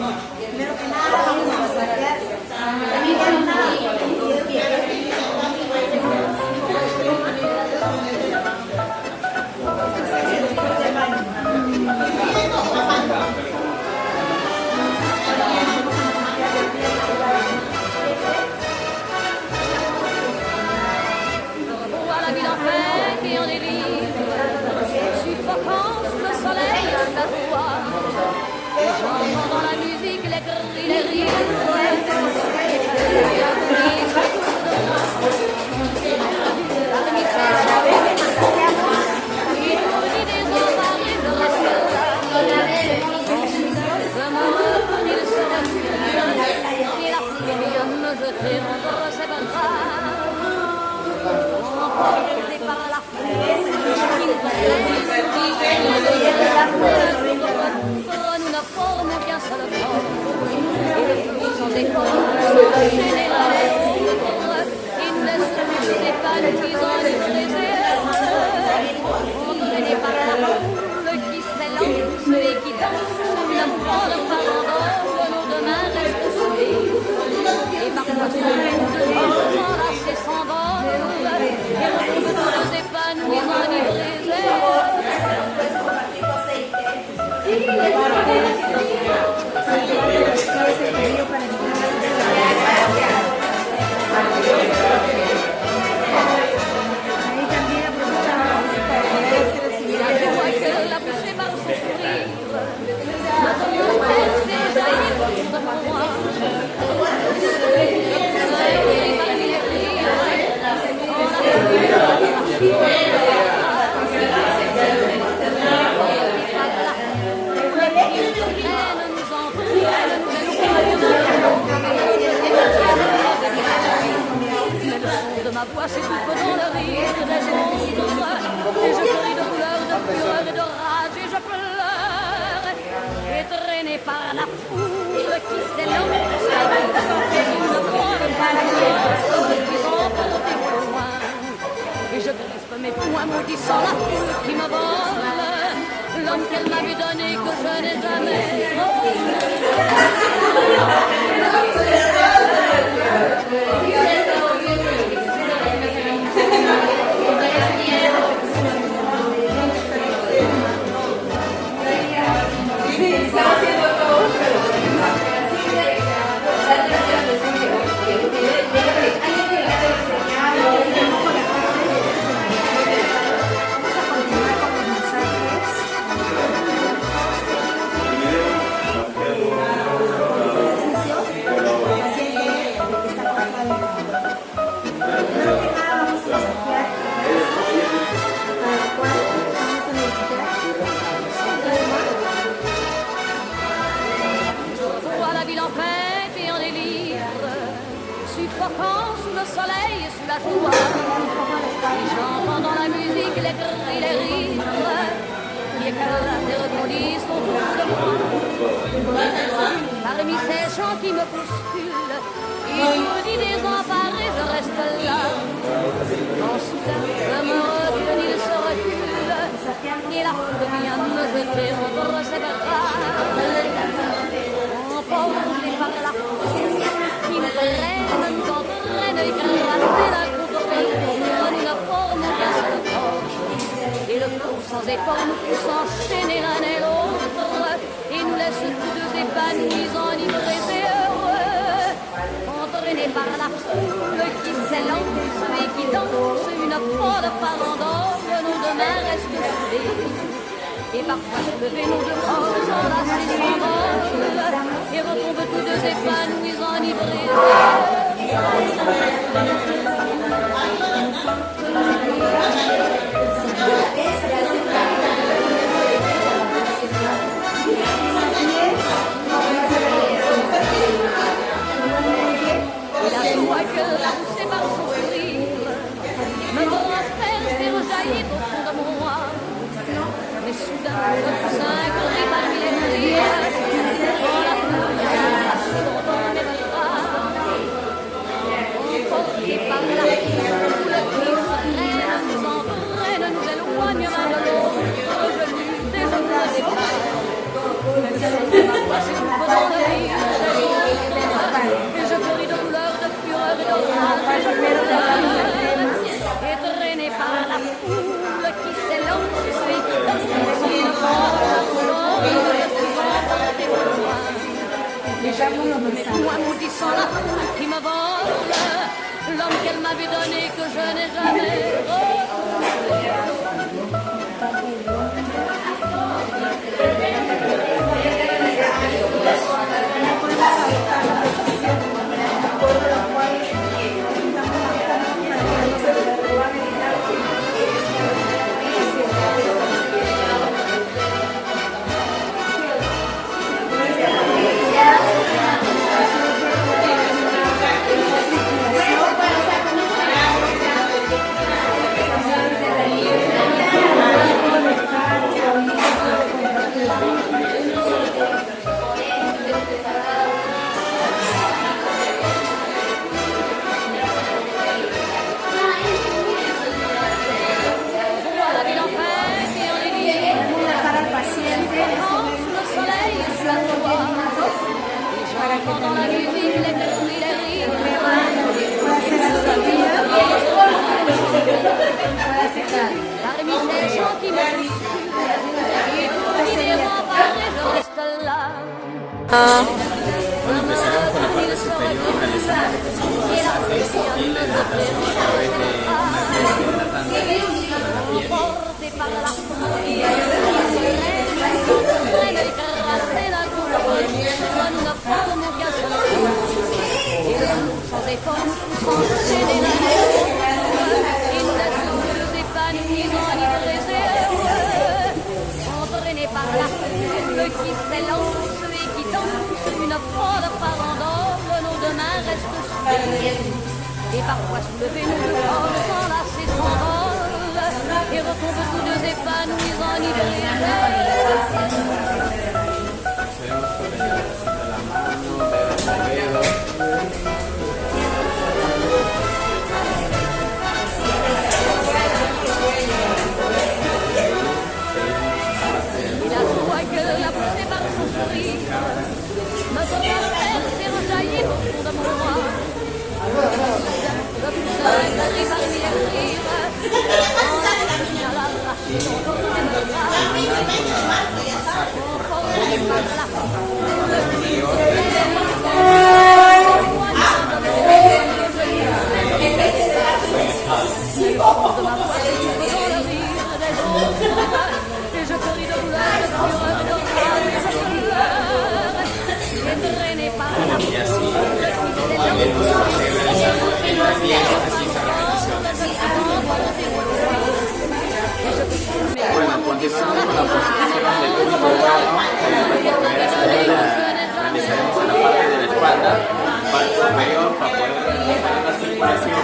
Primero que nada vamos a masajear la pierna y el pie. Después del baño. La ville en fête et en délire, suffocant sous le soleil et sous la joie. J'entends dans la musique les cris, les rires, parmi ces gens, étourdis des embarrés, je reste là. Je me reconnais le soleil, et la pluie vient me jeter entre ses bras. Emporté par la foule qui nous nous ne formons qu'un seul corps. Et le flot sans école s'enchaîner l'un et l'autre et nous laisse tous épanouis enivrés et heureux. Entraînés par la foule qui s'élance et qui danse une folle farandole, nos deux mains restent soudées. Et parfois sur le enlacés s'envolent et retrouvent tous épanouis enivrés et heureux. La poussée par son sourire, maintenant percée, jaillit autour de moi. Et parmi les rires, de ma voix s'étouffe dans le rire des monstres, et je crie de douleur, de fureur et de rage, et je pleure, et traîné par la foule qui s'élance, et une folle farandole, je suis emporté au loin, et je crispe mes poings maudissant la foule qui me vole, l'homme qu'elle m'avait donné que je n'ai jamais suffocant sous le soleil et sous la joie. Et j'entends dans la musique les cris, les rires qui éclatent et rebondissent autour de moi. Parmi ces gens qui me bousculent, étourdi, désemparé, je reste là. Quand soudain je me recule, il se recule, et la foule vient me jeter entre ses bras. Emporté par la foule qui me traîne, nous entraîne, écrasé d'un coup de nous ne formons qu'un seul corps. Et le flot sans effort nous pousse enchaîner l'un et l'autre, et nous laisse tous deux épanouis, enivrés et heureux. Entraînés par la foule qui s'élance et qui danse une folle farandole, nos deux mains restent soudées. Et parfois soulevés, nos deux corps enlacés s'envolent et retombent tous deux épanouis, enivrés et heureux. Et la joie que la poussée par son sourire me transperce et rejaillit au fond de moi. Mais soudain, je pousse un cri parmi les rires. me vole l'homme qu'elle m'avait donné que je n'ai jamais retrouvé. Pendant la musique, les cris, les rires, parmi ces gens qui me et tout les remparts, je reste là. Bueno, empezaremos con la parte superior, realizando masajes y hidratación a través de una crema hidratante para la sans effort, sans enchaîner la mer, et nous laissons épanouis, enivrés et heureux, entraînés par la foule qui s'élance et qui danse une folle farandole, nos deux mains restent soudées, et parfois soulevés, nos corps s'enlacent et s'envolent, et retombent tous deux épanouis, enivrés et heureux. La poussée par son sourire me fera faire rejaillir au fond de mon moi. Le poussin arrive parmi les rires, en à l'arracher son corps et me bras, emporté par la de ma voix, dans le rire des autres, et je crie de douleur, de fureur, de entraîné par la y así vamos a seguir realizando el movimiento aquí esta repetición. Bueno, continuamos con la posición del cúbito plano. Por primera vez realizaremos en la parte de la espalda, parte superior, para poder realizar la circulación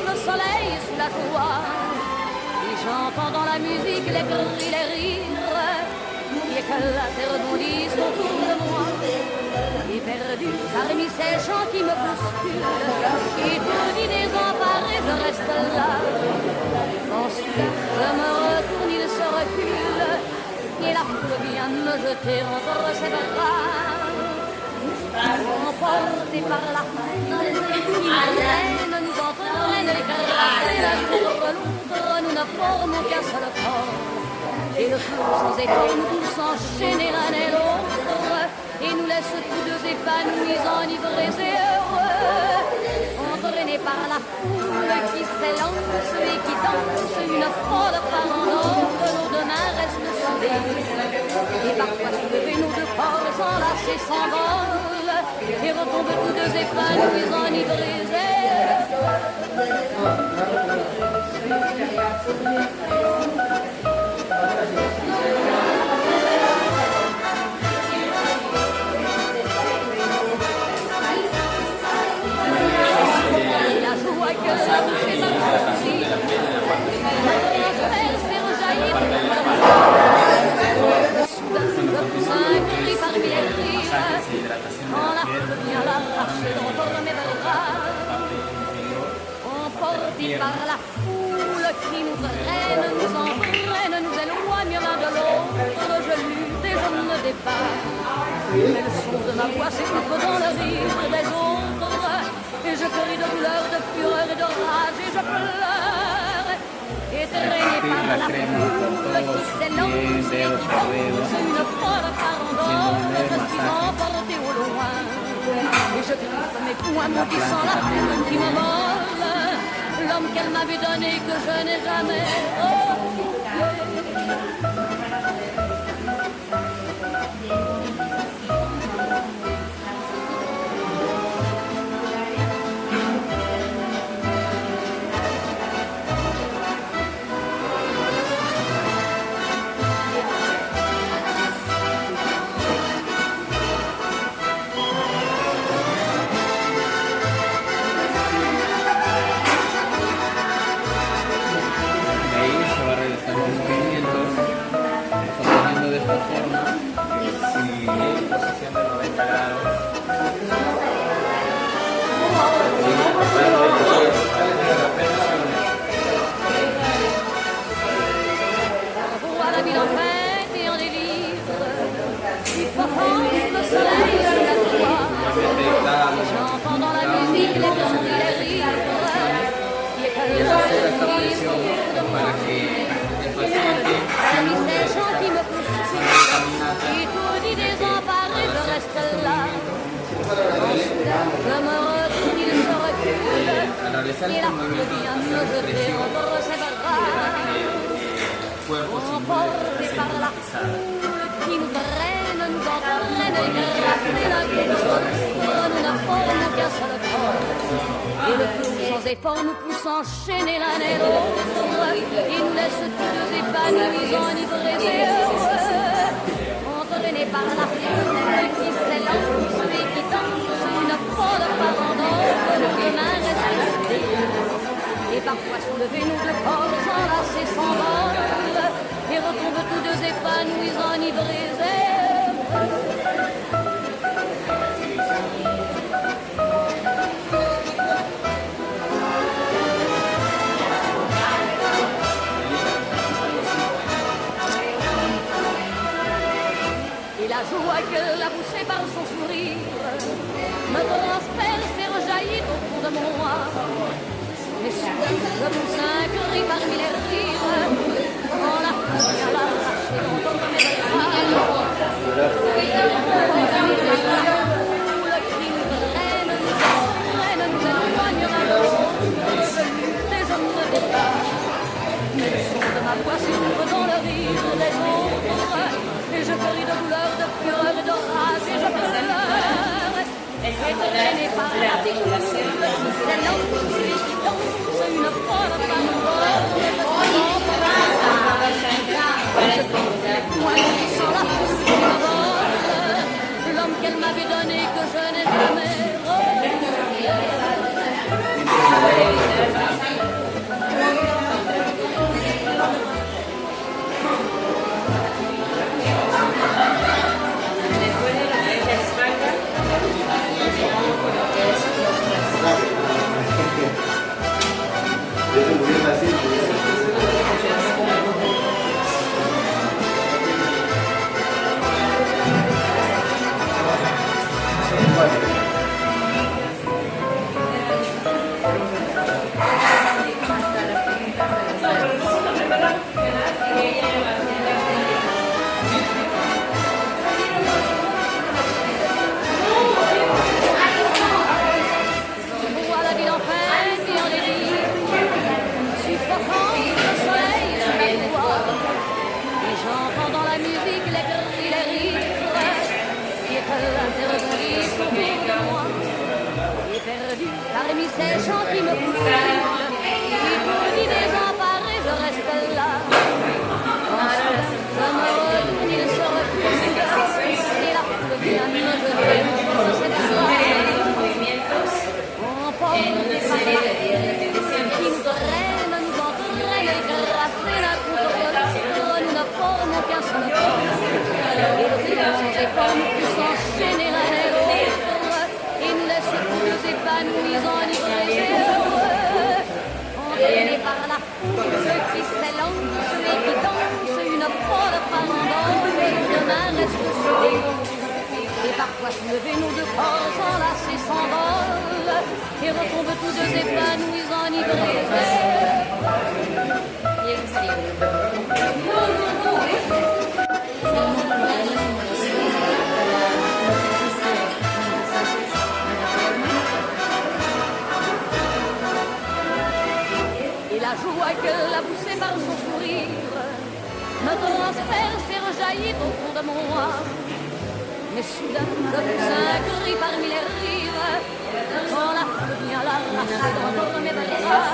le soleil sous la joie, et j'entends dans la musique les cris, les rires, qui éclatent et rebondissent autour de moi, et perdu parmi ces gens qui me bousculent, étourdi, désemparé, je reste là. Quand soudain je me retourne, il se recule, et la foule vient me jeter entre ses bras. Emportés par la foule qui m'entraîne, nous entraîne, écrasés la courbe l'autre, nous ne formons qu'un seul corps. Et le flot sans effet nous pousse enchaîner l'un et l'autre, et nous laisse tous deux épanouis, enivrés et heureux. Entraînés par la foule qui s'élance et qui danse une folle farandole, nos deux mains restent soudées, et parfois soulevés, nos deux corps s'enlacent et s'envolent, et retombent tous deux épanouis, enivrés et heureux. parmi les rires. masajes e hidratación de Quand la la piel, foule vient l'arracher dans mes bras, parte inferior, emportés par la foule qui nous traîne, nous entraîne, nous éloigne l'un de l'autre. Je lutte et je me débat, mais le son de ma voix s'étouffe dans le rire des autres, et je crie de douleur, de fureur et de rage, et je pleure, étreignée par la foule qui s'élance et qui danse une folle farandole. Je suis emportée au loin, et je crispe mes poings, maudissant la foule qui me vole l'homme qu'elle m'avait donné, que je n'ai jamais sosteniendo de esta forma, y posición de 90 grados. Voilà la ville en fête et en délire, il faut prendre le soleil sur la toit. J'entends dans la musique les cris, les rires, qui éclairent le vivre de moi. Parmi ces gens qui me poussent, qui tout dit désemparé, je reste là. Je me retourne, il se recule, et la foule vient me jeter entre ses bras. Emportés par la foule qui nous traîne, nous entraîne, écrasés l'un de l'autre, nous ne formons qu'un seul corps. Et le flou sans effort nous pousse enchaîner l'un et l'autre, et nous laisse tous deux épanouis, enivrés et heureux, entraînés par la foule qui s'élance et qui danse une folle farandole, nos deux mains restent soudées. Et parfois soulevés, nous deux corps enlacés s'envolent, et retombent tous deux épanouis, enivrés et heureux. Et la joie qu'elle a poussée par son sourire me transperce et rejaillit au fond de moi. Mais soudain, je pousse un cri parmi les rires, quand la foule vient l'arracher entre mes bras. La foule qui nous traîne, nous entraîne, nous éloigne l'un de l'autre. Je lutte et je me débat, mais le son de ma voix s'étouffe dans le rire des autres, et je crie de douleur, de fureur et de rage, et je pleure, étreignée par la foule qui s'élance et qui danse une folle farandole. Je porte les poings sur la foule qui me vole l'homme qu'elle m'avait donné, que je n'ai jamais parmi ces gens qui me poussent, qui tout dit désemparés, je reste là. Ensuite, je me retourne, il se recule, et la foule vient me jeter sur cette soirée. Emportés par la foule qui nous traîne, nous entraîne, écrasés l'un contre l'autre, nous ne formons qu'un seul corps. Et le flou sans effort nous pousse retombent tous deux épanouis, enivrés. Y en serio. Et la joie qu'elle a poussée par son sourire me transperce et rejaillit au fond de moi. Mais soudain, je pousse un cri parmi les rires, quand la foule vient l'arracher dans mes bras.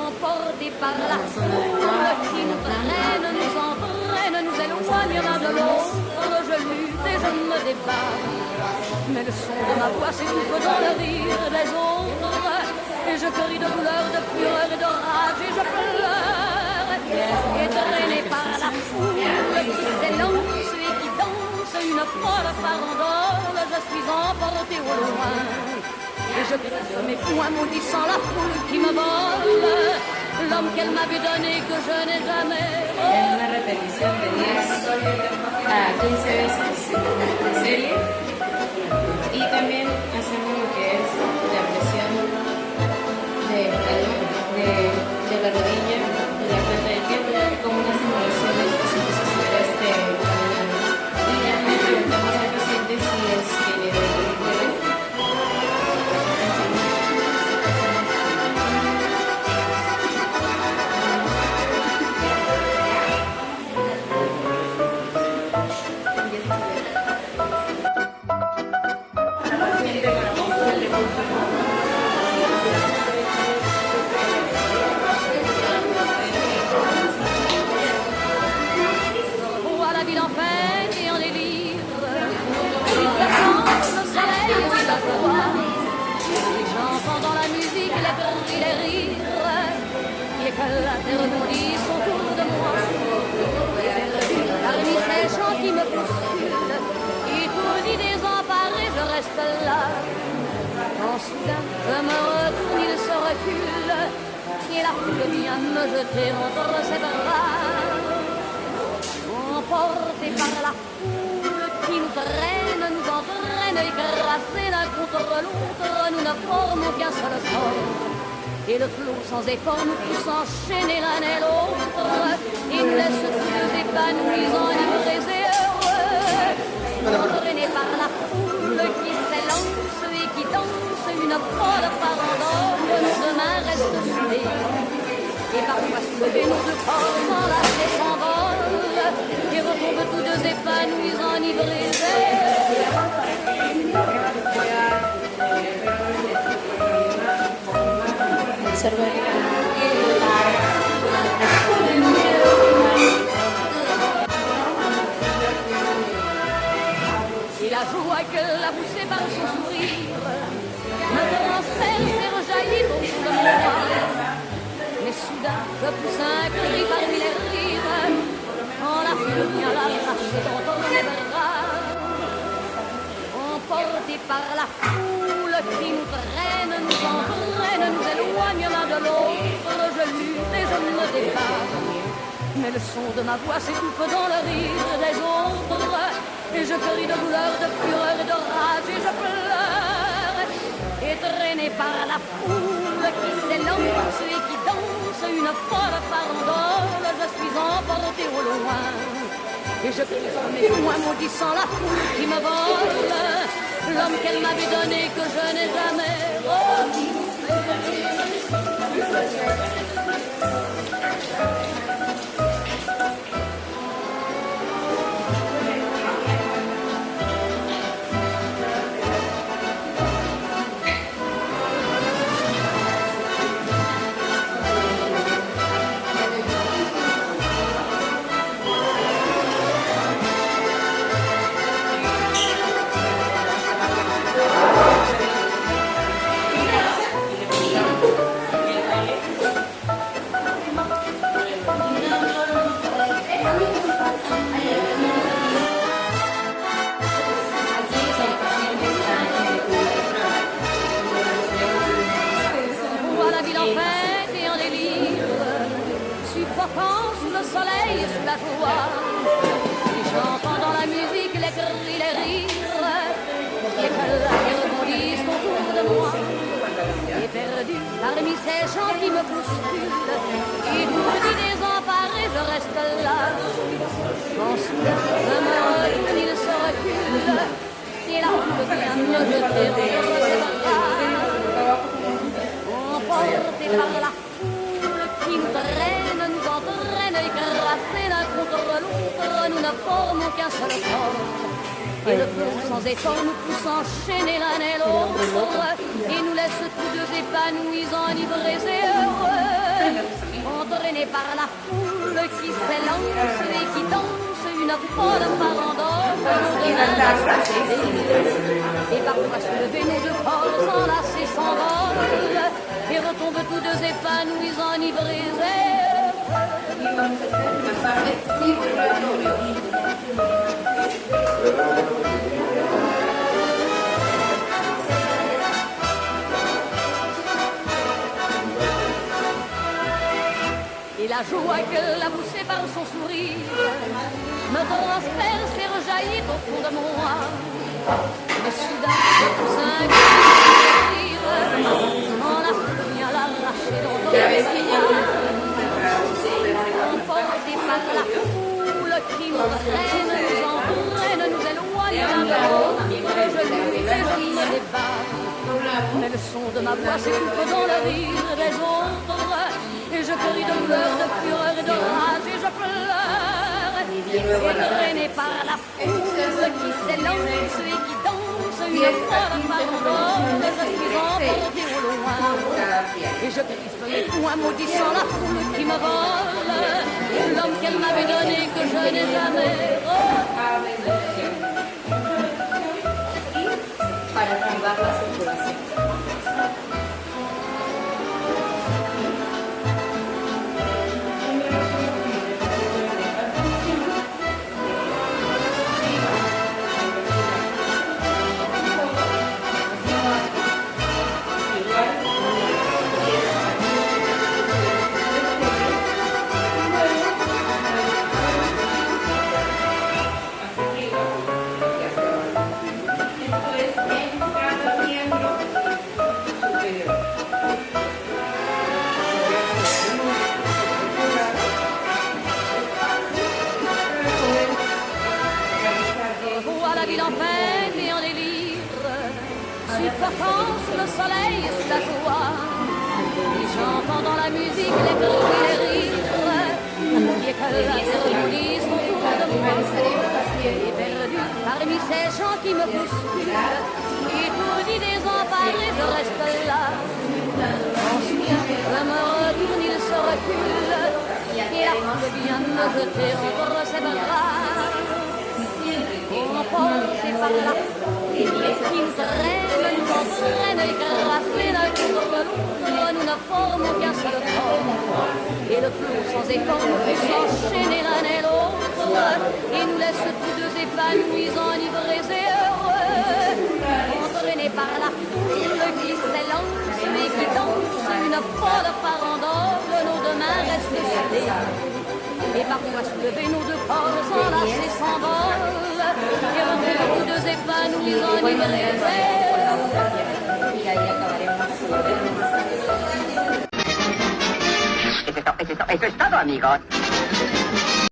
Emportés par la foule qui nous traîne, nous entraîne, nous éloigne l'un de l'autre, je lutte et je me débat. Mais le son de ma voix s'étouffe dans le rire des autres, et je crie de douleur, de fureur et de rage, et je pleure, et traîné par la foule qui s'élance et qui danse une folle farandole, je suis emporté au loin, et je crie mes poings maudissant la foule qui me vole, l'homme qu'elle m'avait donné que je n'ai jamais. En una repetición de 10 a 15 veces de serie, y también hacemos lo que es la presión de la rodilla y la planta del pie como una simulación de que si se estuviera caminando. Y realmente preguntamos al paciente si tiene dolor de La terre bondisse autour de moi, parmi ces gens qui me bousculent, étourdi, désemparé, je reste là. Quand soudain je me retourne, il se recule, et la foule vient me jeter entre ses bras. Emportés par la foule qui nous traîne, nous entraîne, écrasés l'un contre l'autre, nous ne formons qu'un seul corps. Et le flot sans effort nous pousse enchaîner l'un et l'autre, et nous laisse tous deux épanouis, enivrés et heureux, entraînés par la foule qui s'élance et qui danse une folle farandole. Nos deux mains restent soudées, et parfois soulevés, nos deux corps enlacés s'envolent, et retombent tous deux épanouis, enivrés et et la joie qu'elle a poussée par son sourire me transperce et rejaillit au fond de moi. Mais soudain, je pousse un cri parmi les rires, quand la foule vient l'arracher dans mes bras. Emportés par la foule qui nous traîne, nous entraîne, nous éloigne l'un de l'autre, je lutte et je me débat. Mais le son de ma voix s'étouffe dans le rire des autres, et je crie de douleur, de fureur et de rage, et je pleure, et traîné par la foule qui s'élance et qui danse une folle farandole, je suis emporté au loin, et je crie mes poings maudissant la foule qui me vole, l'homme qu'elle m'avait donné que je n'ai jamais revu. perdu parmi ces gens qui me bousculent. Étourdi, désemparé, je reste là. Quand soudain je me retourne, il se recule. Et la foule vient me jeter entre ses bras. Emporté par la foule qui nous traîne, nous entraîne, écrasés l'un contre l'autre, nous ne formons qu'un seul corps. Et le flot sans effort nous pousse enchaîner l'un et l'autre, et nous laisse tous deux épanouis, enivrés et heureux. Entraînés par la foule qui s'élance et qui danse une folle farandole, et parfois soulevés nos deux corps enlacés s'envolent, et retombent tous deux épanouis, enivrés et et la joie que la poussée par son sourire me transperce et rejaillit au fond de moi. Mais soudain, je pousse un cri de rire, m'en a vient l'arracher dans emporté par la foule qui nous traîne, nous entraîne, nous éloigne l'un de l'autre. Je lutte et je me débat, mais le son de ma voix s'écoute dans le rire des autres, et je crie de douleur, de fureur et de rage, et je pleure, entraîné par la foule qui s'élance et qui danse une folle farandole. Je suis emporté au loin, et je crispe les poings maudissant la foule qui me vole l'homme qu'elle m'avait donné, que je n'ai jamais retrouvé. Para activar la circulación. La ville en peine et en délire, suffoquant sous le soleil et sous la joie, et j'entends dans la musique les cris et les rires, qui éclatent la cérémonie autour de moi. Et perdu parmi ces gens qui me bousculent, étourdi, désemparé, je reste là. Ensuite, je me retourne, il se recule, et la foule vient me jeter entre ses bras. Emporté par la foule qui nous traîne, nous entraîne, écrasés l'un contre l'autre, nous ne formons qu'un seul corps. Et le flot sans effort nous fait s'enchaîner l'un et l'autre, et nous laisse tous deux épanouis, enivrés et heureux. Entraînés par la foule qui s'élance et qui danse une folle farandole, nos deux mains restent soudées. Et parfois soulevés, nos deux corps enlacés s'envolent, et revenus tous deux épanouis, enivrés Eso es todo, amigos.